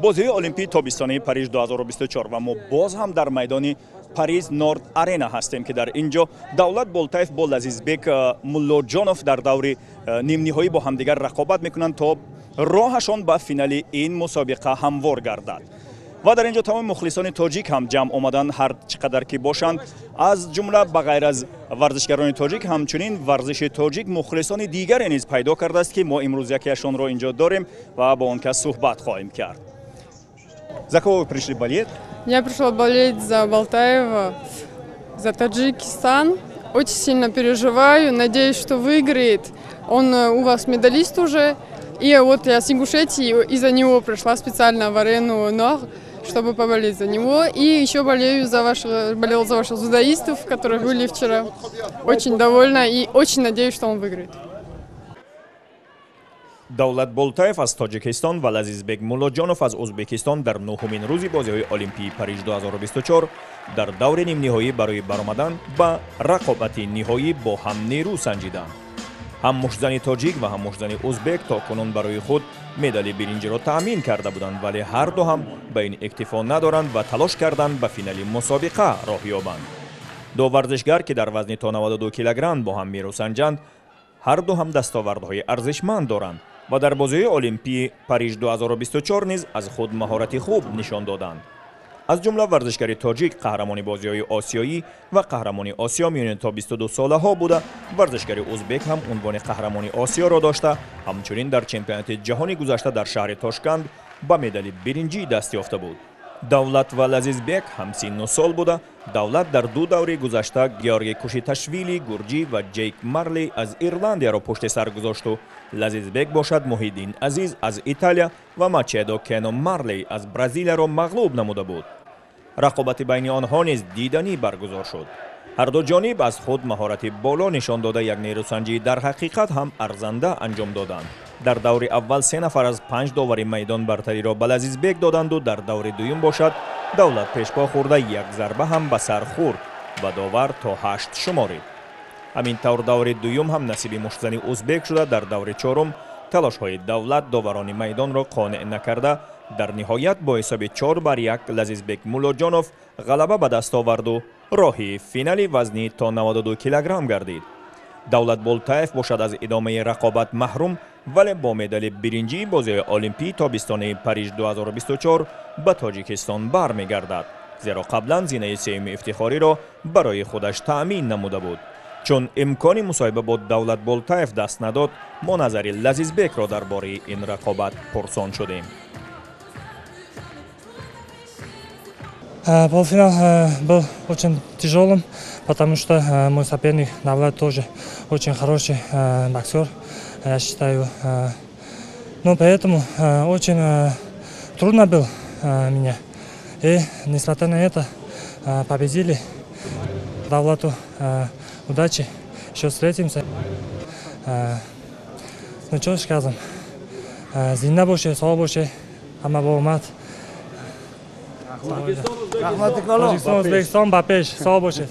بازی المپی تابستانی پاریس 2024 و ما باز هم در میدان پاریس نورد آرینا هستیم که در اینجا دولت بولتایف با لذیذبک مولوجانوف در دور نیم نهایی با همدیگر رقابت میکنند تا راهشان به فینال این مسابقه هموار گردد. و در اینجا تمام مخلصان تاجیک هم جمع آمدن، هر چقدر که باشند، از جمله بغیر از ورزشگران تاجیک همچنین ورزش تاجیک مخلصان دیگری نیز پیدا کرده است که ما امروز یکیشان را اینجا داریم و با آنها صحبت خواهیم کرد. За кого вы пришли болеть? Я пришла болеть за Болтаева, за Таджикистан. Очень сильно переживаю, надеюсь, что выиграет. Он у вас медалист уже. И вот я с Ингушетии, из-за него пришла специально в арену НОР, чтобы поболеть за него. И еще болею болела за ваших дзюдоистов, которые были вчера. Очень довольна и очень надеюсь, что он выиграет. دولت بولتایف از تاجیکستان و لذیذبک مولوجانوف از ازبکستان در نهمین روز بازی‌های المپی پاریس 2024 در دور نیم نهایی برای برآمدن به رقابت نهایی با هم نیرو سنجیدند. هم مشتزن تاجیک و هم مشتزن ازبک تا کنون برای خود مدال برنج را تأمین کرده بودند، ولی هر دو هم به این اکتفا ندارند و تلاش کردند به فینال مسابقه راه یابند. دو ورزشگر که در وزن تا 92 کیلوگرم با هم میرو سنجند، هر دو هم دستاوردهای ارزشمند دارند و در بازی المپی پاریس 2024 نیز از خود مهارت خوب نشان دادند. از جمله ورزشگر تاجیک قهرمان بازی‌های آسیایی و قهرمان آسیا میان تا 22 ساله ها بوده. ورزشگر ازبک هم عنوان قهرمان آسیا را داشته، همچنین در چمپیونات جهانی گذشته در شهر تاشکند با مدال برنجی دست یافته بود. دولت و لذیذبک هم سن و سال بوده. دولت در دو دوره گذشته گیورگی کوشیتاشویلی گورجی و جیک مارلی از ایرلندیا را پشت سر گذاشت و لذیذبک باشد محیدین عزیز از ایتالیا و ماچیدو کنو مارلی از برزیل را مغلوب نموده بود. رقابت بین آنها نیز دیدنی برگزار شد. هر دو جانب از خود مهارت بالا نشان داده یک نیروسنجی در حقیقت هم ارزنده انجام دادند. در دور اول 3 نفر از 5 داور میدان برتری را به لذیذبک دادند و در دور دوم باشد دولت پیشپا خورده یک ضربه هم به سر خورد و داور تا 8 شمارید. همین طور دور دوم هم نصیب مشتزن ازبک شده. در دور چهارم تلاش های دولت داوران میدان را قانع نکرده در نهایت با حساب 4-1 لذیذبک مولوجانوف غلبه به دست آورد و راهی فینال وزنی تا 92 کیلوگرم گردید. دولت بولتایف باشد از ادامه رقابت محروم، ولی با مدال برنجی بازی المپی تابستانی پاریس 2024 به تاجیکستان برمیگردد، زیرا قبلا زینه سیم افتخاری را برای خودش تأمین نموده بود. چون امکانی مصاحبه با دولت بولتایف دست نداد، ما نظر لذیذبک را درباره این رقابت پرسان شدیم. Полуфинал был очень тяжелым, потому что мой соперник Давлат тоже очень хороший боксер, я считаю. Но поэтому очень трудно было мне. И несмотря на это победили. Давлату удачи, еще встретимся. Ну что скажем, зинда больше, слава больше, ама болмат. Rahmatli O'zbekiston, Bapej, sog' bo'lsin.